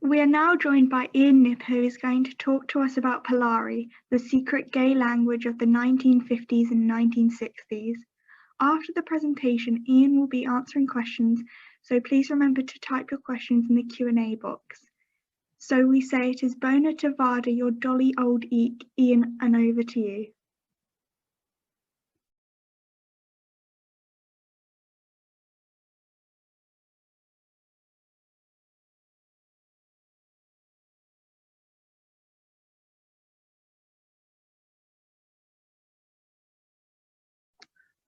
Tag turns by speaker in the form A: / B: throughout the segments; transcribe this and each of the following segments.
A: We are now joined by Ian Nip, who is going to talk to us about Polari, the secret gay language of the 1950s and 1960s. After the presentation, Ian will be answering questions, so please remember to type your questions in the Q&A box. So we say it is Bona to Vada, your dolly old eek, Ian, and over to you.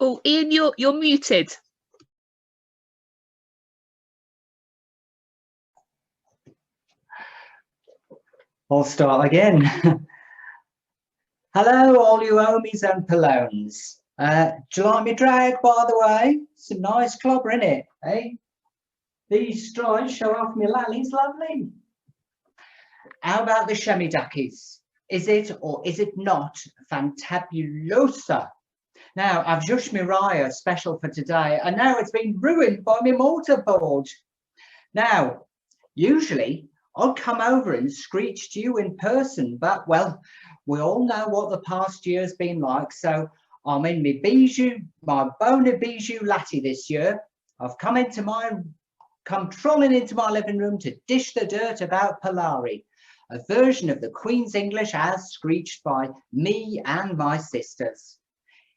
B: Oh, Ian, you're muted.
C: I'll start again. Hello, all you homies and palones. Do you like me drag, by the way? It's a nice clobber, isn't it? Eh? These strides show off my lallies, lovely. How about the shemmy duckies? Is it or is it not fantabulosa? Now, I've just Mariah special for today, and now it's been ruined by my mortarboard. Now, usually I'd come over and screech to you in person, but, well, we all know what the past year's been like, so I'm in my BONA bijou latte this year. I've come trolling into my living room to dish the dirt about Pilari, a version of the Queen's English as screeched by me and my sisters.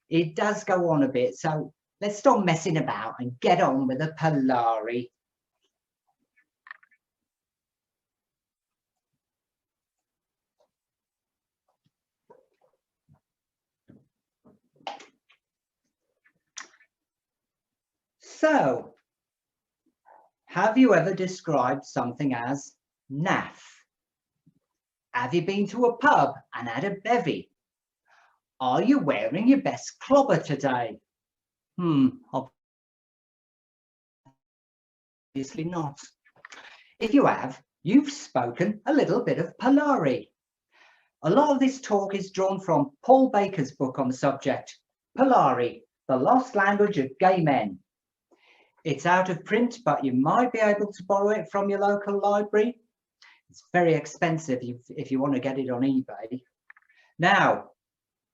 C: It does go on a bit, so let's stop messing about and get on with the Polari. So, have you ever described something as naff? Have you been to a pub and had a bevy? Are you wearing your best clobber today? Obviously not. If you have, you've spoken a little bit of Polari. A lot of this talk is drawn from Paul Baker's book on the subject, Polari, the Lost Language of Gay Men. It's out of print, but you might be able to borrow it from your local library. It's very expensive if you want to get it on eBay. Now,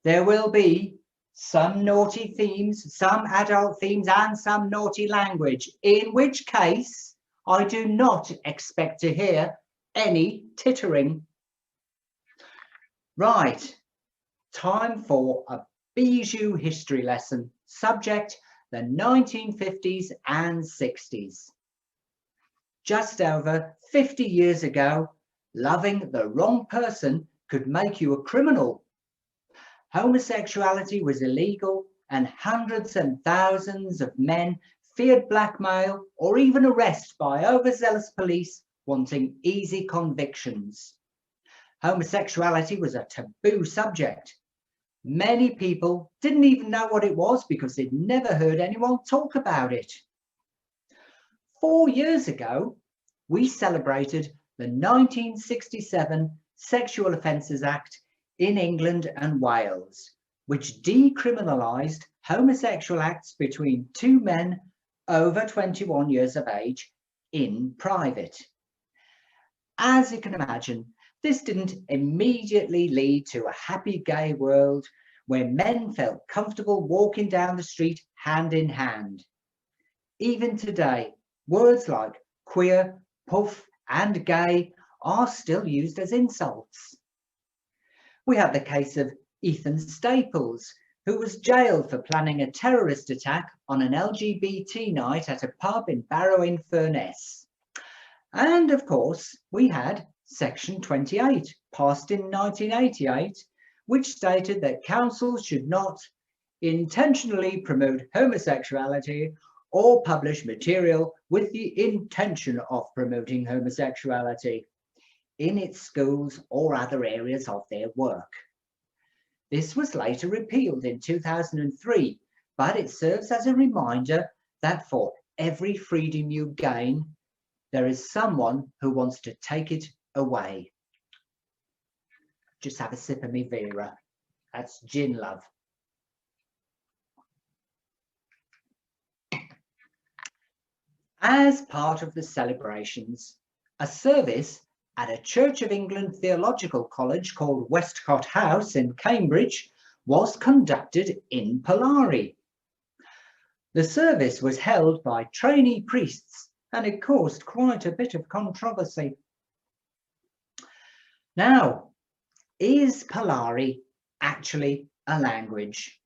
C: there will be some naughty themes, some adult themes, and some naughty language, in which case I do not expect to hear any tittering. Right, time for a bijou history lesson. Subject, the 1950s and 60s. Just over 50 years ago, loving the wrong person could make you a criminal. Homosexuality was illegal, and hundreds and thousands of men feared blackmail or even arrest by overzealous police wanting easy convictions. Homosexuality was a taboo subject. Many people didn't even know what it was because they'd never heard anyone talk about it. 4 years ago, we celebrated the 1967 Sexual Offences Act in England and Wales, which decriminalised homosexual acts between two men over 21 years of age in private. As you can imagine, this didn't immediately lead to a happy gay world where men felt comfortable walking down the street hand in hand. Even today, words like queer, puff, and gay are still used as insults. We have the case of Ethan Staples, who was jailed for planning a terrorist attack on an LGBT night at a pub in Barrow-in-Furness. And of course, we had Section 28, passed in 1988, which stated that councils should not intentionally promote homosexuality or publish material with the intention of promoting homosexuality in its schools or other areas of their work. This was later repealed in 2003, but it serves as a reminder that for every freedom you gain, there is someone who wants to take it away. Just have a sip of me Vera. That's gin, love. As part of the celebrations, a service at a Church of England theological college called Westcott House in Cambridge was conducted in Polari. The service was held by trainee priests and it caused quite a bit of controversy. Now, is Polari actually a language?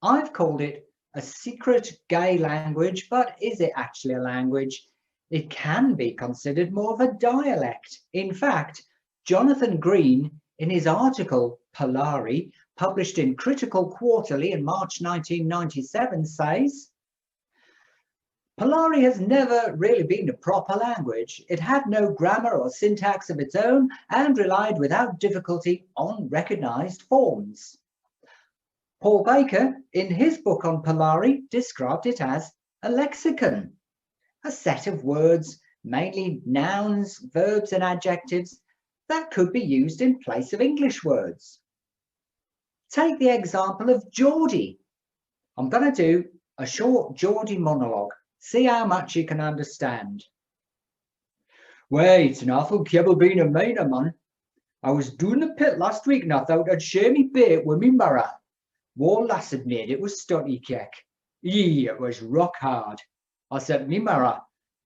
C: I've called it a secret gay language, but is it actually a language? It can be considered more of a dialect. In fact, Jonathan Green, in his article Pilari, published in Critical Quarterly in March 1997, says, Polari has never really been a proper language. It had no grammar or syntax of its own and relied without difficulty on recognised forms. Paul Baker, in his book on Polari, described it as a lexicon, a set of words, mainly nouns, verbs and adjectives, that could be used in place of English words. Take the example of Geordie. I'm going to do a short Geordie monologue. See how much you can understand. Wait, an awful kibble being a miner, man. I was doing the pit last week and I thought I'd share me bait with me mirror. War lass had made it was stotty cake. Yee, it was rock hard. I said, me mirror,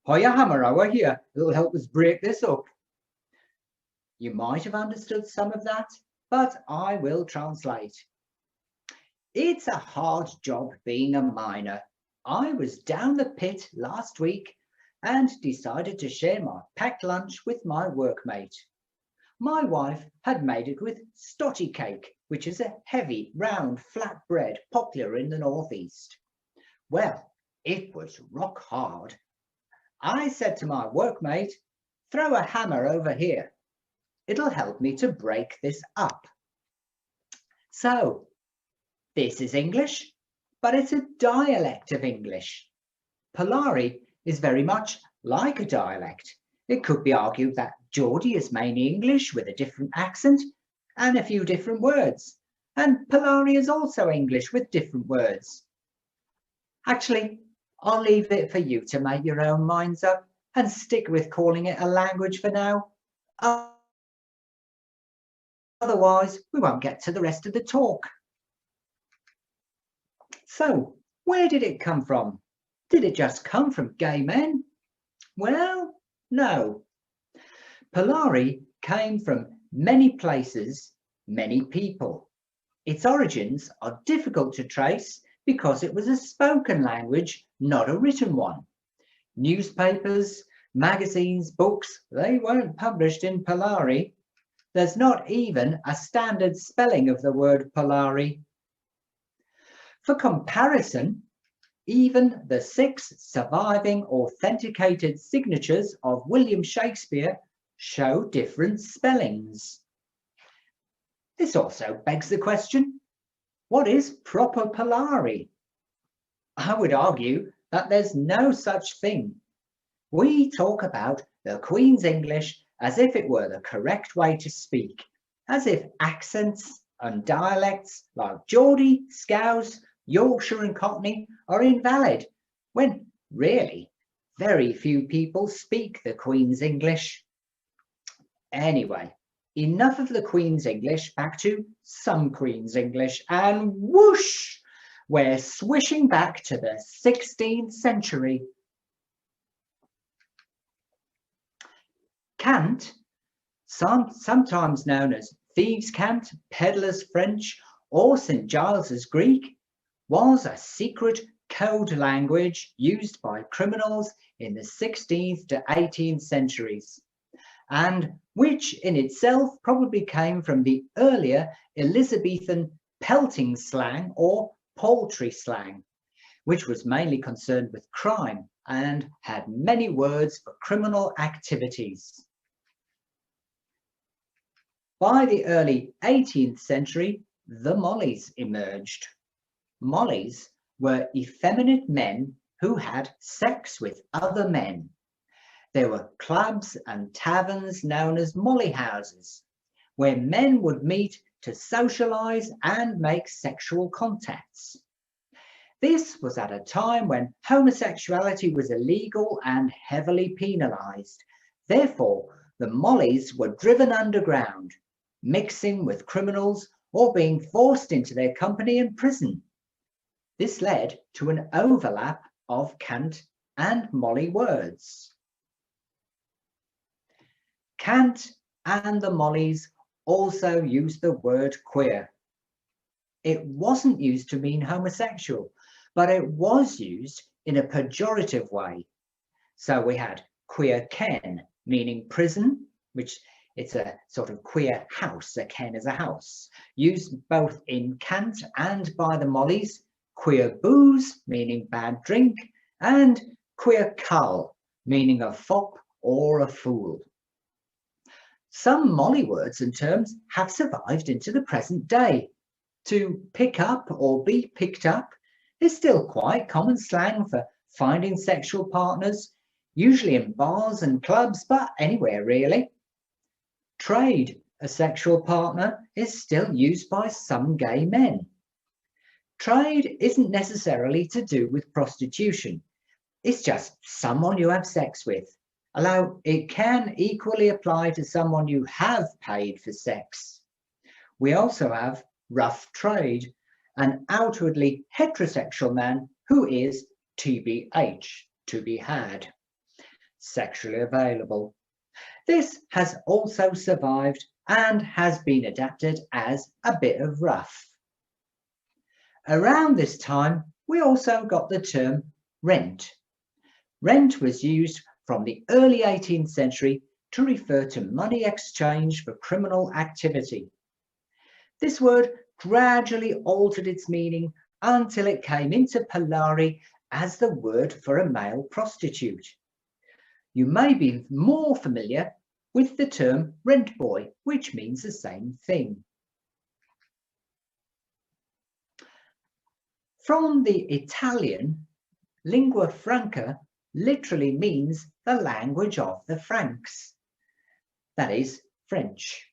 C: hire a hammer over here. It'll help us break this up. You might have understood some of that, but I will translate. It's a hard job being a miner. I was down the pit last week and decided to share my packed lunch with my workmate. My wife had made it with stotty cake, which is a heavy, round, flat bread popular in the northeast. Well, it was rock hard. I said to my workmate, throw a hammer over here. It'll help me to break this up. So, this is English, but it's a dialect of English. Polari is very much like a dialect. It could be argued that Geordie is mainly English with a different accent and a few different words, and Polari is also English with different words. Actually, I'll leave it for you to make your own minds up and stick with calling it a language for now. Otherwise, we won't get to the rest of the talk. So, where did it come from? Did it just come from gay men? Well, no. Polari came from many places, many people. Its origins are difficult to trace because it was a spoken language, not a written one. Newspapers, magazines, books, they weren't published in Polari. There's not even a standard spelling of the word Polari. For comparison, even the 6 surviving authenticated signatures of William Shakespeare show different spellings. This also begs the question, what is proper Polari? I would argue that there's no such thing. We talk about the Queen's English as if it were the correct way to speak, as if accents and dialects like Geordie, Scouse, Yorkshire and Cockney are invalid, when really very few people speak the Queen's English. Anyway, enough of the Queen's English, back to some Queen's English, and whoosh, we're swishing back to the 16th century. Cant, sometimes known as Thieves' Cant, Peddler's French, or St. Giles's Greek, was a secret code language used by criminals in the 16th to 18th centuries, and which in itself probably came from the earlier Elizabethan pelting slang or poultry slang, which was mainly concerned with crime and had many words for criminal activities. By the early 18th century, the mollies emerged. Mollies were effeminate men who had sex with other men. There were clubs and taverns known as molly houses, where men would meet to socialise and make sexual contacts. This was at a time when homosexuality was illegal and heavily penalised. Therefore, the mollies were driven underground, mixing with criminals or being forced into their company in prison. This led to an overlap of cant and molly words. Cant and the mollies also used the word queer. It wasn't used to mean homosexual, but it was used in a pejorative way. So we had queer ken, meaning prison, which it's a sort of queer house. A ken is a house, used both in cant and by the mollies. Queer booze, meaning bad drink, and queer cull, meaning a fop or a fool. Some molly words and terms have survived into the present day. To pick up or be picked up is still quite common slang for finding sexual partners, usually in bars and clubs, but anywhere really. Trade a sexual partner is still used by some gay men. Trade isn't necessarily to do with prostitution. It's just someone you have sex with. Although it can equally apply to someone you have paid for sex. We also have rough trade, an outwardly heterosexual man who is TBH, to be had, sexually available. This has also survived and has been adapted as a bit of rough. Around this time, we also got the term rent. Rent was used from the early 18th century to refer to money exchange for criminal activity. This word gradually altered its meaning until it came into Polari as the word for a male prostitute. You may be more familiar with the term rent boy, which means the same thing. From the Italian, lingua franca literally means the language of the Franks, that is, French.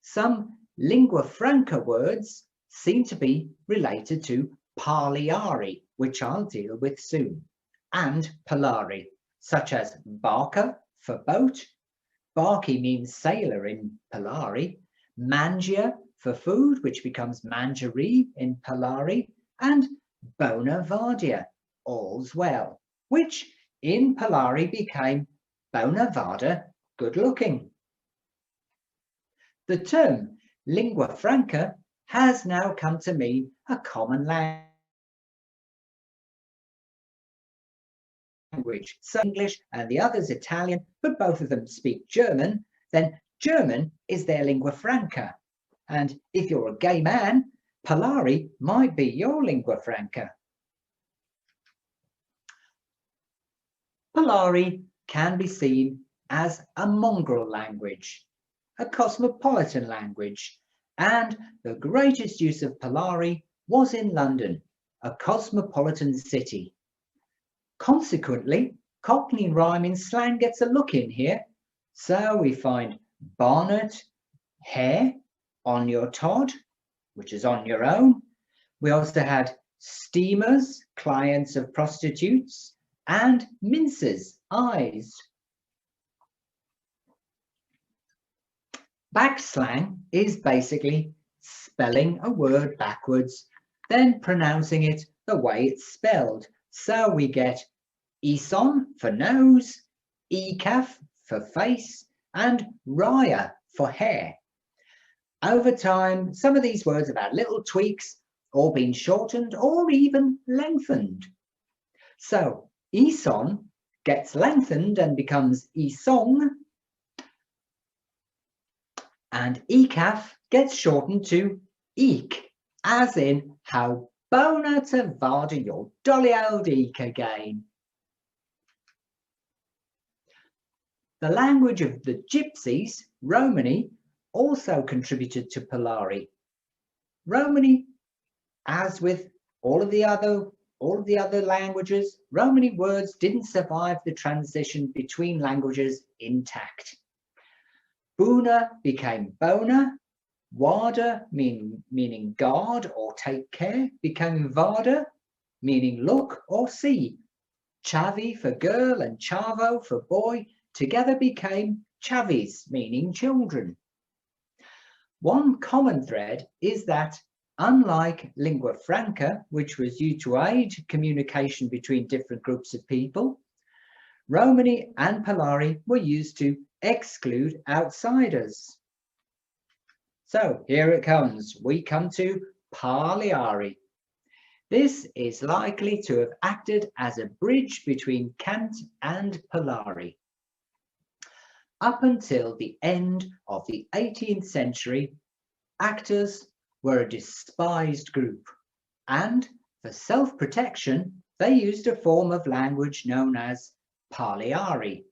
C: Some lingua franca words seem to be related to Pilari, which I'll deal with soon, and Polari, such as barca for boat, barchi means sailor in Pilari, mangia for food, which becomes mangerie in Pilari, and bona vardia, all's well, which in Polari became bona vada, good looking. The term lingua franca has now come to mean a common language. So English and the others Italian, but both of them speak German, then German is their lingua franca. And if you're a gay man, Polari might be your lingua franca. Polari can be seen as a mongrel language, a cosmopolitan language, and the greatest use of Polari was in London, a cosmopolitan city. Consequently, Cockney rhyming slang gets a look in here, so we find bonnet, hair, on your Todd, which is on your own. We also had steamers, clients of prostitutes, and minces, eyes. Backslang is basically spelling a word backwards, then pronouncing it the way it's spelled. So we get Eson for nose, Ecaf for face, and Raya for hair. Over time, some of these words have had little tweaks or been shortened or even lengthened. So Eson gets lengthened and becomes Esong, and Ecaf gets shortened to Eek, as in how bona to vada your dolly old Eek again. The language of the gypsies, Romany, also contributed to Polari. Romany, as with all of the other languages, Romany words didn't survive the transition between languages intact. Buna became bona, wada meaning guard or take care became vada, meaning look or see. Chavi for girl and chavo for boy together became chavis, meaning children. One common thread is that, unlike lingua franca, which was used to aid communication between different groups of people, Romani and Polari were used to exclude outsiders. So here it comes. We come to Pilari. This is likely to have acted as a bridge between Kant and Polari. Up until the end of the 18th century, actors were a despised group, and for self-protection, they used a form of language known as Pilari.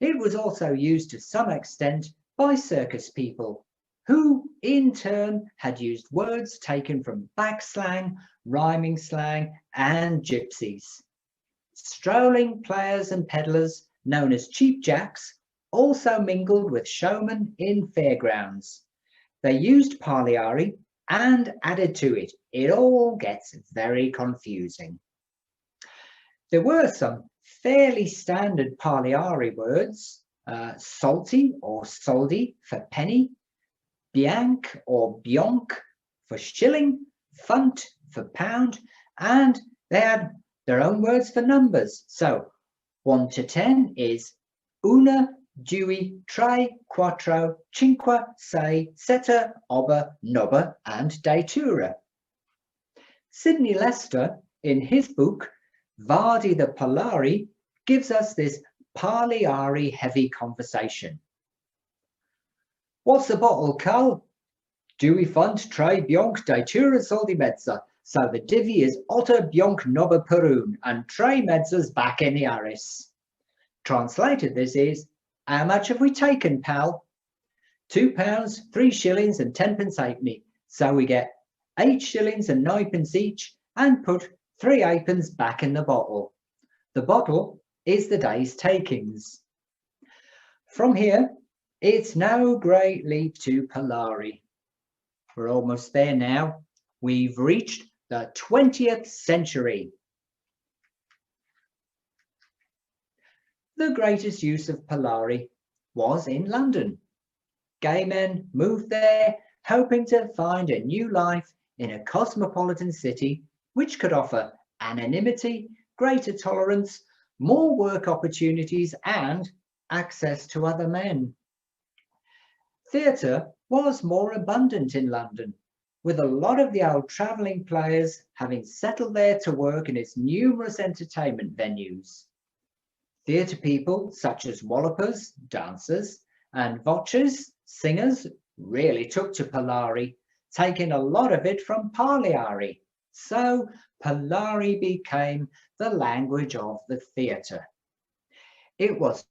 C: It was also used to some extent by circus people, who in turn had used words taken from back slang, rhyming slang, and gypsies. Strolling players and peddlers, known as cheapjacks, also mingled with showmen in fairgrounds. They used Pilari and added to it. It all gets very confusing. There were some fairly standard Pilari words, salty or soldi for penny, bianc or bionk for shilling, funt for pound, and they had their own words for numbers. So 1 to 10 is una, due, tre, quattro, cinque, sei, sette, obba, nobba, and datura. Sidney Lester, in his book Vardi the Polari, gives us this Pilari heavy conversation. What's the bottle, Carl? Dewey funt tre bionk datura soldi mezza. So the divvy is otter bionk nobba perun and tre mezza's back in the aris. Translated, this is, how much have we taken, pal? £2, 3 shillings and 10 halfpenny. So we get 8 shillings and 9 each and put 3 halfpence back in the bottle. The bottle is the day's takings. From here, it's no great leap to Polari. We're almost there now. We've reached the 20th century. The greatest use of Polari was in London. Gay men moved there, hoping to find a new life in a cosmopolitan city which could offer anonymity, greater tolerance, more work opportunities, and access to other men. Theatre was more abundant in London, with a lot of the old travelling players having settled there to work in its numerous entertainment venues. Theatre people such as wallopers, dancers, and voces, singers, really took to Polari, taking a lot of it from Pilari. So Polari became the language of the theatre. It was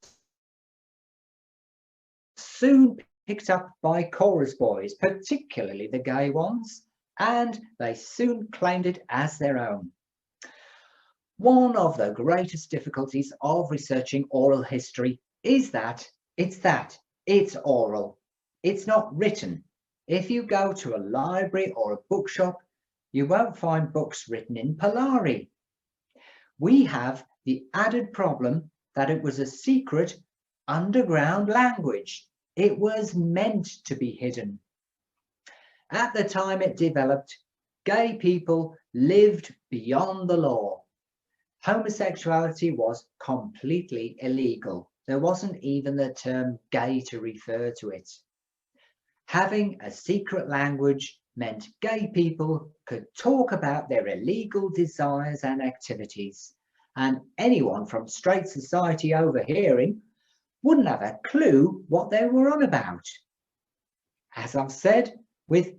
C: soon picked up by chorus boys, particularly the gay ones, and they soon claimed it as their own. One of the greatest difficulties of researching oral history is that it's oral. It's not written. If you go to a library or a bookshop, you won't find books written in Polari. We have the added problem that it was a secret underground language. It was meant to be hidden. At the time it developed, gay people lived beyond the law. Homosexuality was completely illegal. There wasn't even the term gay to refer to it. Having a secret language meant gay people could talk about their illegal desires and activities, and anyone from straight society overhearing wouldn't have a clue what they were on about. As I've said, with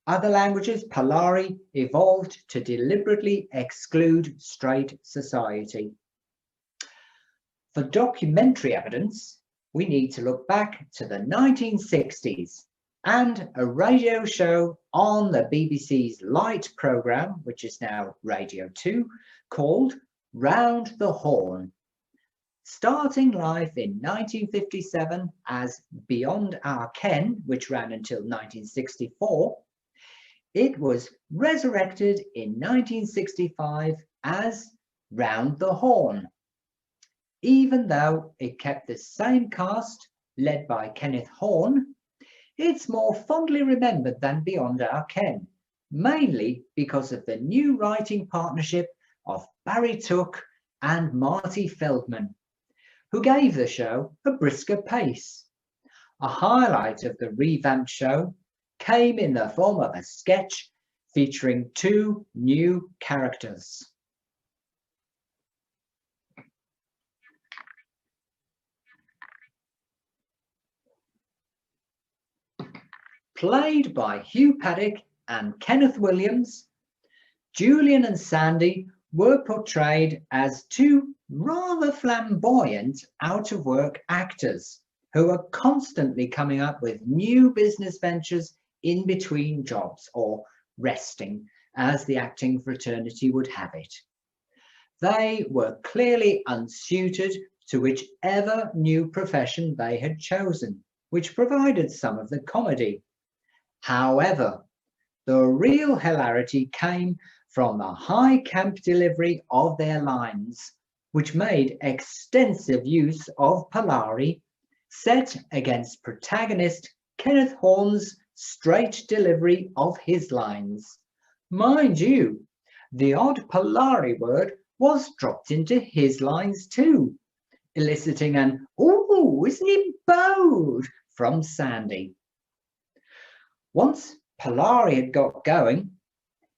C: other languages, Polari evolved to deliberately exclude straight society. For documentary evidence, we need to look back to the 1960s and a radio show on the BBC's Light programme, which is now Radio 2, called Round the Horn. Starting life in 1957 as Beyond Our Ken, which ran until 1964, it was resurrected in 1965 as Round the Horn. even though it kept the same cast led by Kenneth Horne, it's more fondly remembered than Beyond Our Ken, mainly because of the new writing partnership of Barry Took and Marty Feldman, who gave the show a brisker pace. A highlight of the revamped show came in the form of a sketch featuring 2 new characters. Played by Hugh Paddock and Kenneth Williams, Julian and Sandy were portrayed as 2 rather flamboyant out-of-work actors who are constantly coming up with new business ventures in between jobs, or resting, as the acting fraternity would have it. They were clearly unsuited to whichever new profession they had chosen, which provided some of the comedy. However, the real hilarity came from the high camp delivery of their lines, which made extensive use of Polari, set against protagonist Kenneth Horne's straight delivery of his lines. Mind you, the odd Polari word was dropped into his lines too, eliciting an "Ooh, isn't he bold?" from Sandy. Once Pilari had got going,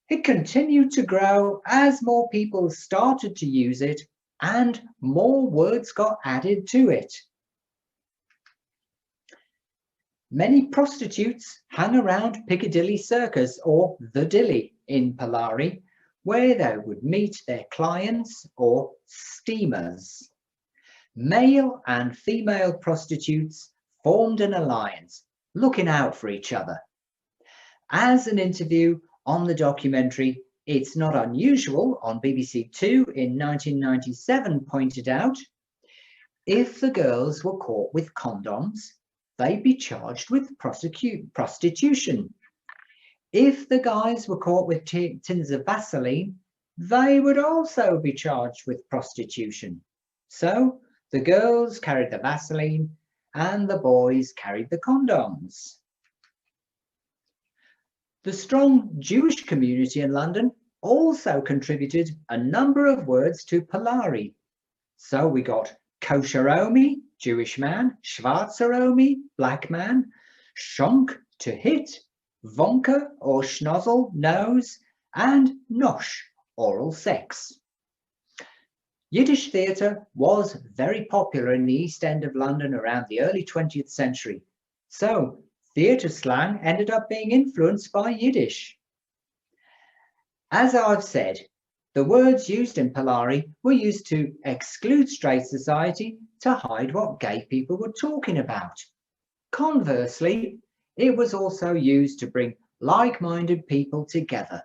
C: it continued to grow as more people started to use it and more words got added to it. Many prostitutes hung around Piccadilly Circus, or the Dilly, in Pilari, where they would meet their clients or steamers. Male and female prostitutes formed an alliance, looking out for each other. As an interview on the documentary It's Not Unusual on BBC Two in 1997 pointed out, if the girls were caught with condoms, they'd be charged with prostitution. If the guys were caught with tins of Vaseline, they would also be charged with prostitution. So the girls carried the Vaseline and the boys carried the condoms. The strong Jewish community in London also contributed a number of words to Polari. So we got kosheromi, Jewish man, schwarzeromi, black man, shonk, to hit, vonka or schnozzle, nose, and nosh, oral sex. Yiddish theatre was very popular in the East End of London around the early 20th century, so theatre slang ended up being influenced by Yiddish. As I've said, the words used in Polari were used to exclude straight society to hide what gay people were talking about. Conversely, it was also used to bring like-minded people together,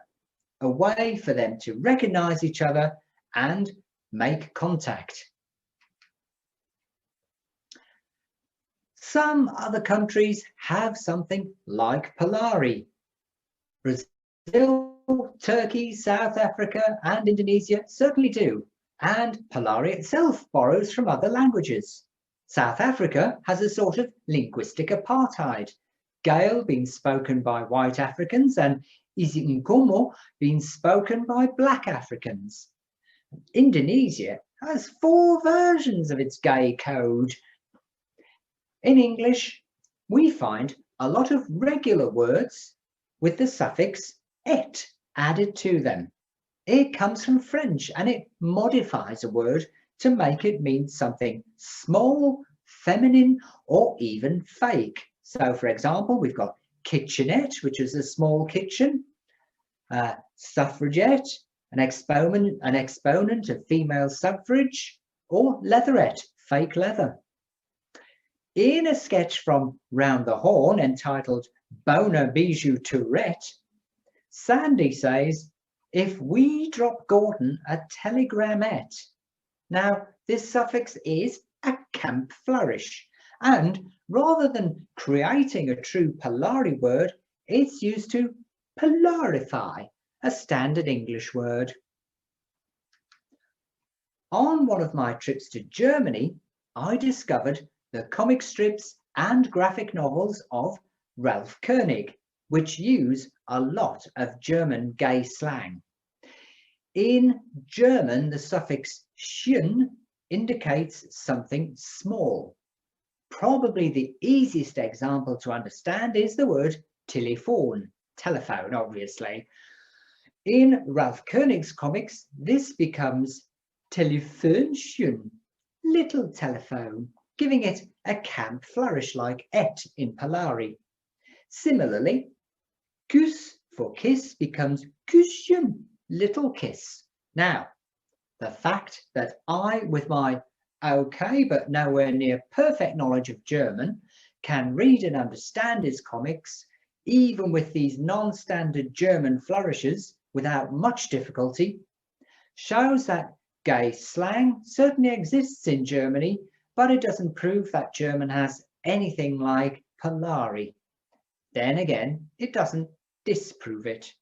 C: a way for them to recognise each other and make contact. Some other countries have something like Polari. Brazil, Turkey, South Africa and Indonesia certainly do, and Polari itself borrows from other languages. South Africa has a sort of linguistic apartheid, Gael being spoken by white Africans and isiNkomo being spoken by black Africans. Indonesia has 4 versions of its gay code. In English, we find a lot of regular words with the suffix et added to them. It comes from French and it modifies a word to make it mean something small, feminine, or even fake. So, for example, we've got kitchenette, which is a small kitchen, suffragette, an exponent of female suffrage, or leatherette, fake leather. In a sketch from Round the Horn entitled BONA Bijou Tourette, Sandy says, "If we drop Gordon a telegramette." Now, this suffix is a camp flourish, and rather than creating a true Polari word, it's used to polarify a standard English word. On one of my trips to Germany, I discovered the comic strips and graphic novels of Ralph Koenig, which use a lot of German gay slang. In German, the suffix schön indicates something small. Probably the easiest example to understand is the word Telefon, telephone, obviously. In Ralph Koenig's comics, this becomes Telefonchen, little telephone, giving it a camp flourish like et in Polari. Similarly, Kuss for kiss becomes Küsschen, little kiss. Now, the fact that I, with my okay but nowhere near perfect knowledge of German, can read and understand his comics, even with these non-standard German flourishes, without much difficulty, shows that gay slang certainly exists in Germany, but it doesn't prove that German has anything like Polari. Then again, it doesn't disprove it.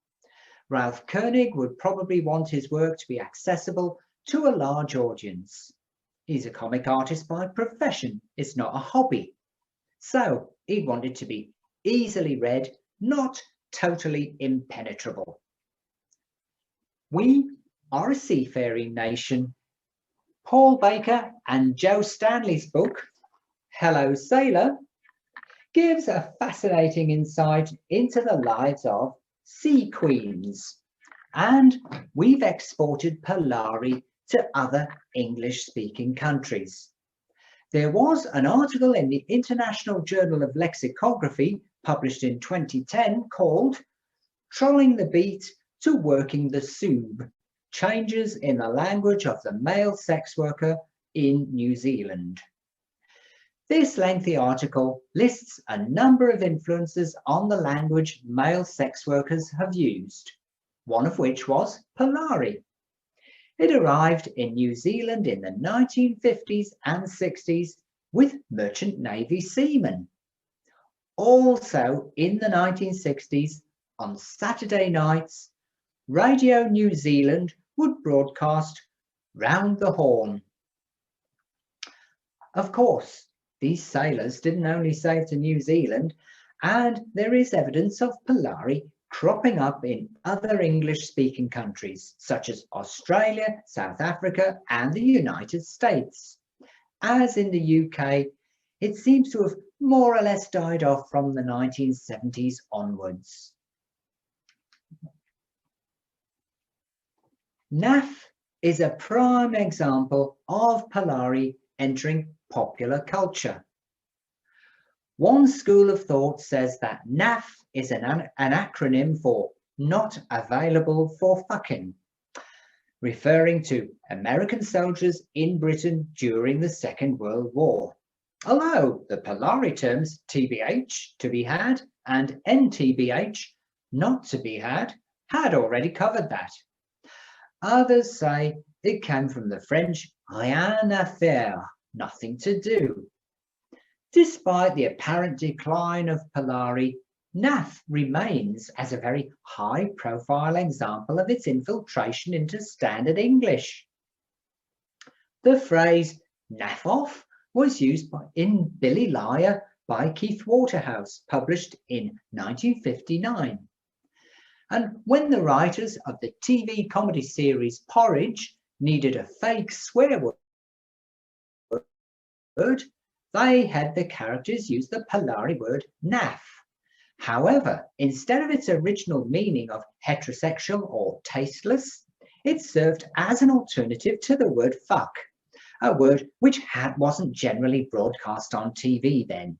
C: Ralph Koenig would probably want his work to be accessible to a large audience. He's a comic artist by profession, it's not a hobby. So he wanted to be easily read, not totally impenetrable. We are a seafaring nation. Paul Baker and Joe Stanley's book, Hello Sailor, gives a fascinating insight into the lives of sea queens. And we've exported Polari to other English-speaking countries. There was an article in the International Journal of Lexicography published in 2010 called Trolling the Beat to Working the Soob, Changes in the Language of the Male Sex Worker in New Zealand. This lengthy article lists a number of influences on the language male sex workers have used, one of which was Pilari. It arrived in New Zealand in the 1950s and 60s with merchant navy seamen. Also in the 1960s, on Saturday nights, Radio New Zealand would broadcast Round the Horn. Of course, these sailors didn't only sail to New Zealand, and there is evidence of Polari cropping up in other English-speaking countries, such as Australia, South Africa, and the United States. As in the UK, it seems to have more or less died off from the 1970s onwards. Naff is a prime example of Polari entering popular culture. One school of thought says that NAF is an acronym for Not Available for Fucking, referring to American soldiers in Britain during the Second World War. Although the Polari terms TBH, to be had, and NTBH, not to be had already covered that. Others say it came from the French rien à faire, nothing to do. Despite the apparent decline of Polari, NAF remains as a very high-profile example of its infiltration into standard English. The phrase "naff off" was used in Billy Liar by Keith Waterhouse, published in 1959. And when the writers of the TV comedy series Porridge needed a fake swear word, they had the characters use the Polari word naff. However, instead of its original meaning of heterosexual or tasteless, it served as an alternative to the word fuck, a word which wasn't generally broadcast on TV then.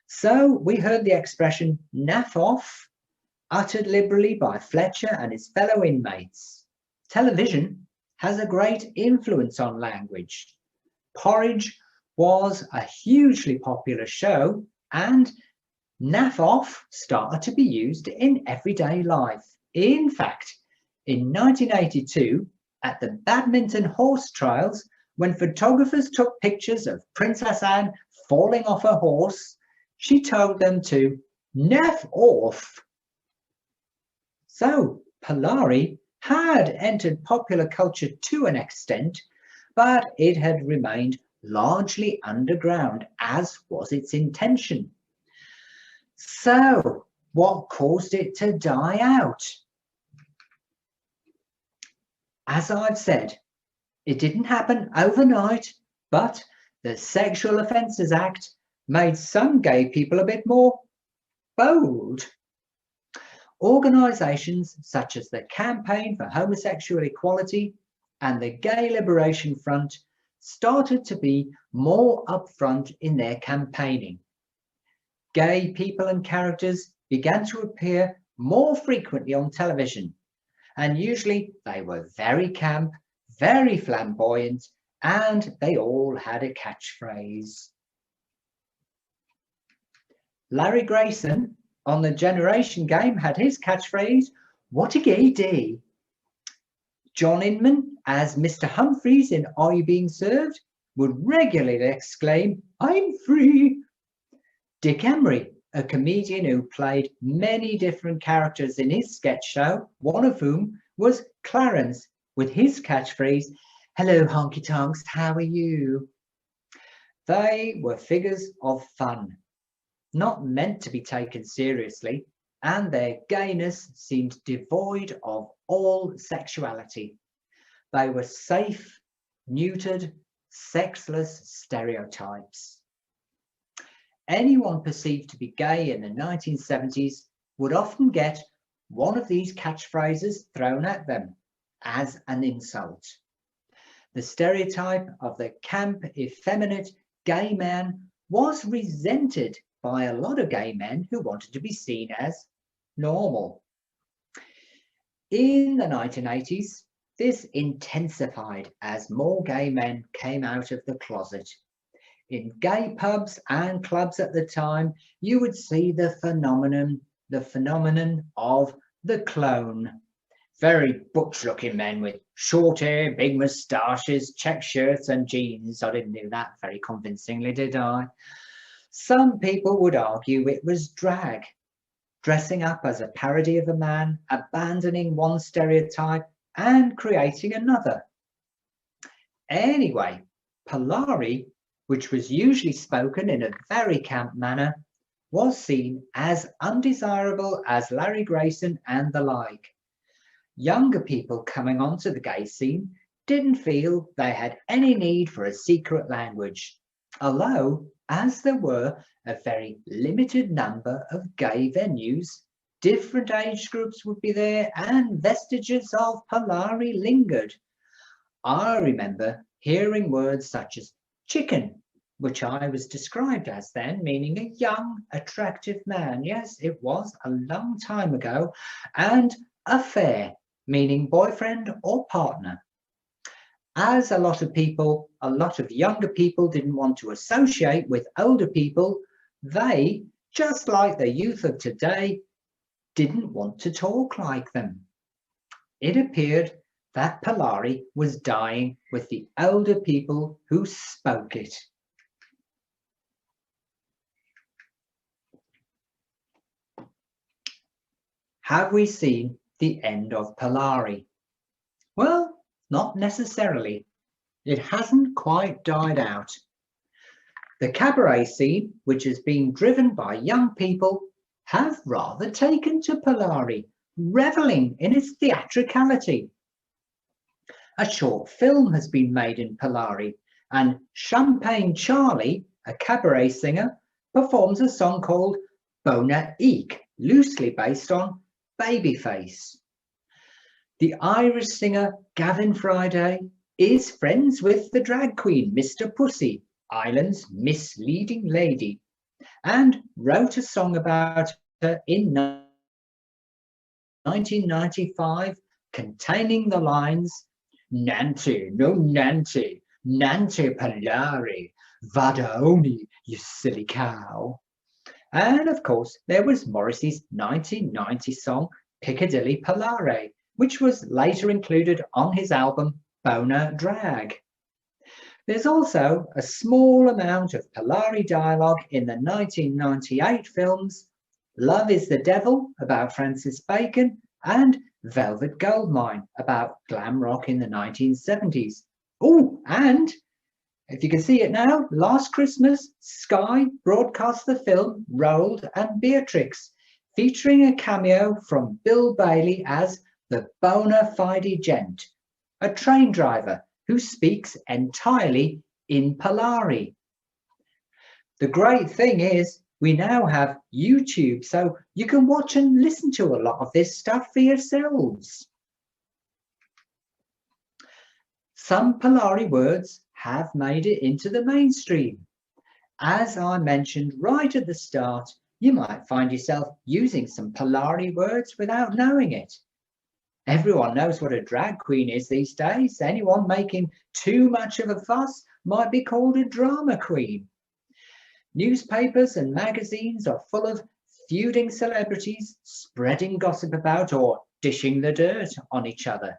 C: So we heard the expression naff off, uttered liberally by Fletcher and his fellow inmates. Television has a great influence on language. Porridge was a hugely popular show, and naff off started to be used in everyday life. In fact, in 1982, at the badminton horse trials, when photographers took pictures of Princess Anne falling off a horse, she told them to naff off. So Polari had entered popular culture to an extent, but it had remained largely underground, as was its intention. So, what caused it to die out? As I've said, it didn't happen overnight, but the Sexual Offences Act made some gay people a bit more bold. Organisations such as the Campaign for Homosexual Equality and the Gay Liberation Front started to be more upfront in their campaigning. Gay people and characters began to appear more frequently on television, and usually they were very camp, very flamboyant, and they all had a catchphrase. Larry Grayson on the Generation Game had his catchphrase, "What a gay day." John Inman, as Mr. Humphreys in Are You Being Served, would regularly exclaim, "I'm free." Dick Emery, a comedian who played many different characters in his sketch show, one of whom was Clarence, with his catchphrase, "Hello honky tonks, how are you?" They were figures of fun, not meant to be taken seriously, and their gayness seemed devoid of all sexuality. They were safe, neutered, sexless stereotypes. Anyone perceived to be gay in the 1970s would often get one of these catchphrases thrown at them as an insult. The stereotype of the camp, effeminate gay man was resented by a lot of gay men who wanted to be seen as normal. In the 1980s, this intensified as more gay men came out of the closet. In gay pubs and clubs at the time, you would see the phenomenon of the clone. Very butch-looking men with short hair, big moustaches, check shirts and jeans. I didn't do that very convincingly, did I? Some people would argue it was drag, dressing up as a parody of a man, abandoning one stereotype and creating another. Anyway, Polari, which was usually spoken in a very camp manner, was seen as undesirable as Larry Grayson and the like. Younger people coming onto the gay scene didn't feel they had any need for a secret language, although, as there were a very limited number of gay venues, different age groups would be there and vestiges of Pilari lingered. I remember hearing words such as chicken, which I was described as then, meaning a young, attractive man. Yes, it was a long time ago. And affair, meaning boyfriend or partner. As a lot of younger people didn't want to associate with older people, they, just like the youth of today, didn't want to talk like them. It appeared that Pilari was dying with the older people who spoke it. Have we seen the end of Pilari? Well, not necessarily. It hasn't quite died out. The cabaret scene, which is being driven by young people, have rather taken to Pilari, revelling in its theatricality. A short film has been made in Pilari, and Champagne Charlie, a cabaret singer, performs a song called BONA, loosely based on Babyface. The Irish singer Gavin Friday is friends with the drag queen Mr. Pussy, Ireland's misleading lady, and wrote a song about her in 1995 containing the lines, "Nanti, no Nanti, Nanti Pilari, vada oni, you silly cow." And of course, there was Morrissey's 1990 song Piccadilly Polari, which was later included on his album BONA Drag. There's also a small amount of Pilari dialogue in the 1998 films Love is the Devil about Francis Bacon and Velvet Goldmine about glam rock in the 1970s, Oh, and if you can see it now, last Christmas, Sky broadcast the film Roald and Beatrix, featuring a cameo from Bill Bailey as the bona fide gent, a train driver who speaks entirely in Polari. The great thing is we now have YouTube, so you can watch and listen to a lot of this stuff for yourselves. Some Polari words have made it into the mainstream. As I mentioned right at the start, you might find yourself using some Polari words without knowing it. Everyone knows what a drag queen is these days. Anyone making too much of a fuss might be called a drama queen. Newspapers and magazines are full of feuding celebrities, spreading gossip about or dishing the dirt on each other.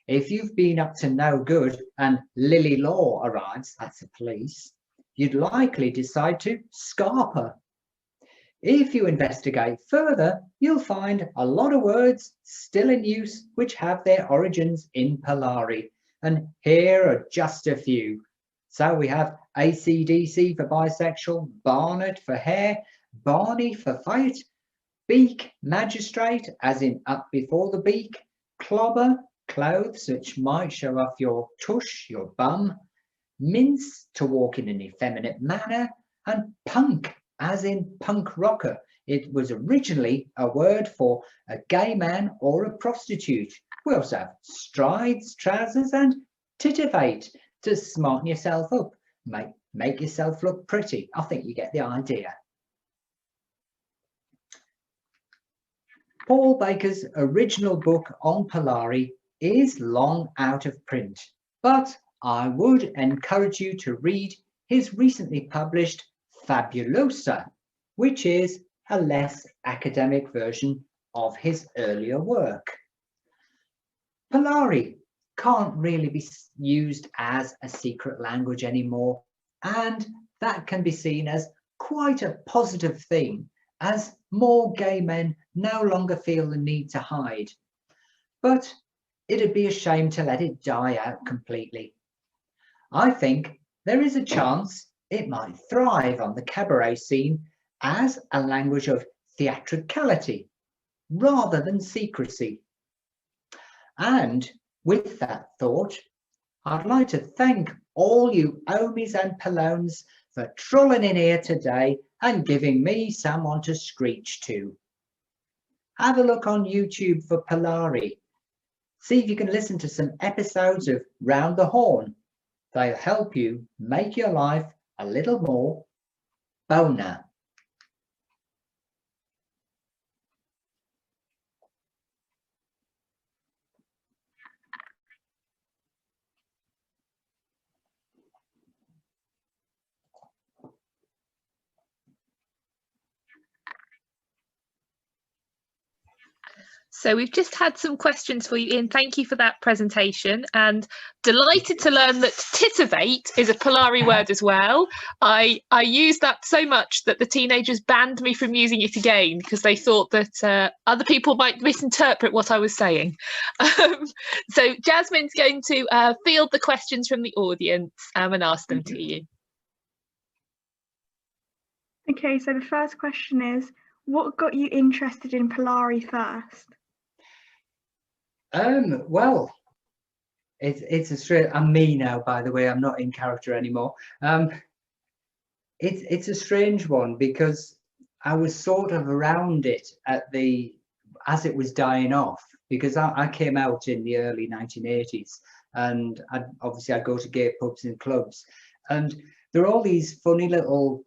C: If you've been up to no good and Lily Law arrives, that's the police, you'd likely decide to scarp her. If you investigate further, you'll find a lot of words still in use which have their origins in Polari, and here are just a few. So we have AC/DC for bisexual, barnet for hair, barney for fight, beak, magistrate, as in up before the beak, clobber, clothes which might show off your tush, your bum, mince, to walk in an effeminate manner, and punk, as in punk rocker. It was originally a word for a gay man or a prostitute. We also have strides, trousers, and titivate to smarten yourself up, make yourself look pretty. I think you get the idea. Paul Baker's original book on Polari is long out of print, but I would encourage you to read his recently published Fabulosa, which is a less academic version of his earlier work. Polari can't really be used as a secret language anymore, and that can be seen as quite a positive thing, as more gay men no longer feel the need to hide. But it'd be a shame to let it die out completely. I think there is a chance it might thrive on the cabaret scene as a language of theatricality rather than secrecy. And with that thought, I'd like to thank all you Omies and Palones for trolling in here today and giving me someone to screech to. Have a look on YouTube for Pilari. See if you can listen to some episodes of Round the Horn. They'll help you make your life a little more BONA.
B: So we've just had some questions for you, Ian. Thank you for that presentation, and delighted to learn that titivate is a Polari word as well. I used that so much that the teenagers banned me from using it again because they thought that other people might misinterpret what I was saying. So Jasmine's going to field the questions from the audience and ask them to you.
A: Okay, so the first question is, what got you interested in Polari first?
C: Well, it's a straight. I'm me now, by the way. I'm not in character anymore. It's a strange one because I was sort of around it as it was dying off, because I came out in the early 1980s, and obviously I go to gay pubs and clubs, and there are all these funny little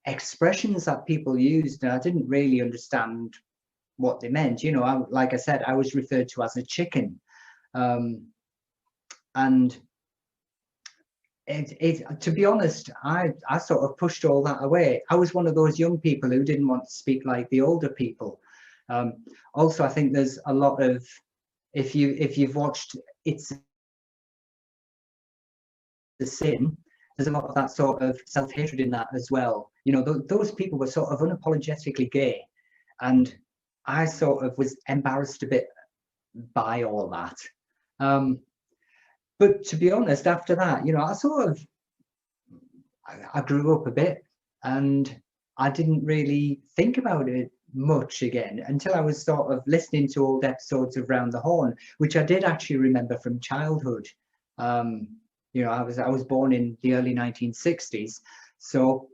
C: expressions that people used, and I didn't really understand what they meant. You know, like I said, I was referred to as a chicken, and to be honest, I sort of pushed all that away. I was one of those young people who didn't want to speak like the older people. Also, I think there's a lot of, if you've watched It's the Sin, there's a lot of that sort of self-hatred in that as well. You know, those people were sort of unapologetically gay, and I sort of was embarrassed a bit by all that. But to be honest, after that, you know, I grew up a bit, and I didn't really think about it much again until I was sort of listening to old episodes of Round the Horn, which I did actually remember from childhood. You know, I was born in the early 1960s, so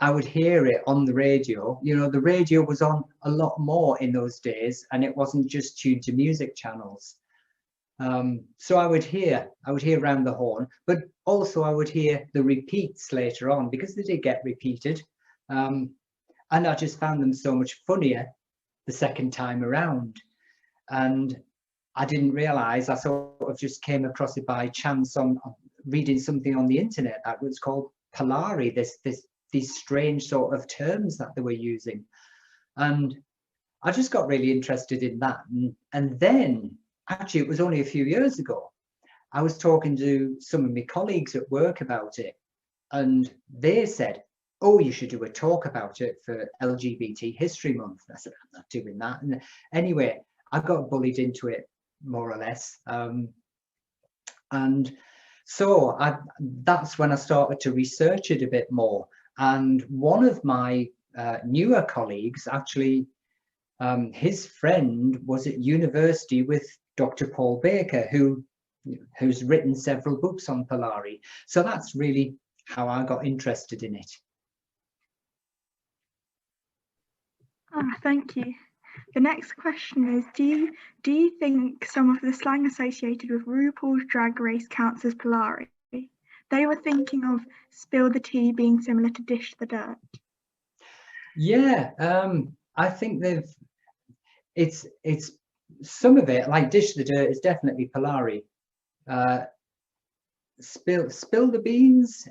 C: I would hear it on the radio. You know, the radio was on a lot more in those days, and it wasn't just tuned to music channels. So I would hear Round the Horn, but also I would hear the repeats later on, because they did get repeated. And I just found them so much funnier the second time around. And I didn't realize, I sort of just came across it by chance on reading something on the internet that was called Polari, these strange sort of terms that they were using. And I just got really interested in that. And then, actually, it was only a few years ago, I was talking to some of my colleagues at work about it, and they said, oh, you should do a talk about it for LGBT History Month. I said, I'm not doing that. And anyway, I got bullied into it, more or less. And so that's when I started to research it a bit more. And one of my newer colleagues, actually, his friend was at university with Dr. Paul Baker, who's written several books on Polari. So that's really how I got interested in it.
A: Thank you. The next question is, do you think some of the slang associated with RuPaul's Drag Race counts as Polari? They were thinking of spill the tea being similar to dish the dirt. Yeah,
C: I think it's some of it, like dish the dirt, is definitely Polari. Spill the beans,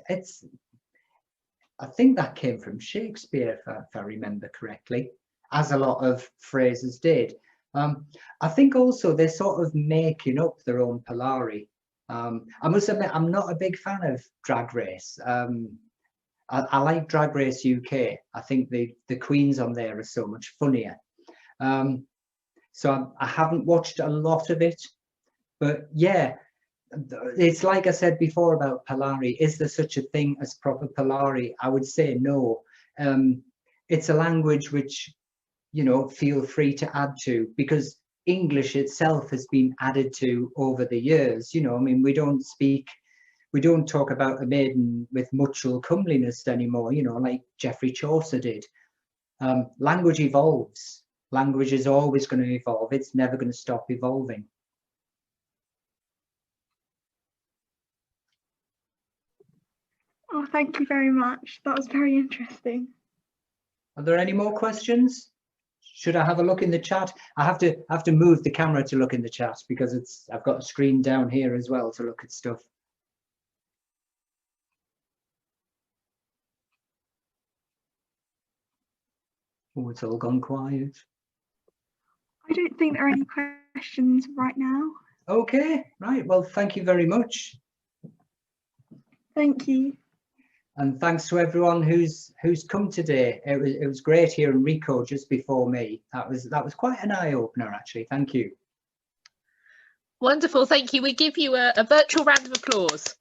C: I think that came from Shakespeare, if I remember correctly, as a lot of phrases did. I think also they're sort of making up their own Polari. I must admit, I'm not a big fan of Drag Race. I like Drag Race UK. I think the queens on there are so much funnier. So I haven't watched a lot of it, but yeah, it's like I said before about Pilari. Is there such a thing as proper Polari? I would say no. It's a language which, you know, feel free to add to, because English itself has been added to over the years. You know, I mean, we don't talk about a maiden with mutual comeliness anymore, you know, like Geoffrey Chaucer did. Language evolves. Language is always going to evolve. It's never going to stop evolving.
A: Oh, thank you very much. That was very interesting.
C: Are there any more questions? Should I have a look in the chat? I have to move the camera to look in the chat, because I've got a screen down here as well to look at stuff. Oh, it's all gone quiet.
A: I don't think there are any questions right now.
C: Okay, right. Well, thank you very much.
A: Thank you.
C: And thanks to everyone who's come today. It was great hearing Rico just before me. That was quite an eye-opener, actually. Thank you.
B: Wonderful, thank you. We give you a virtual round of applause.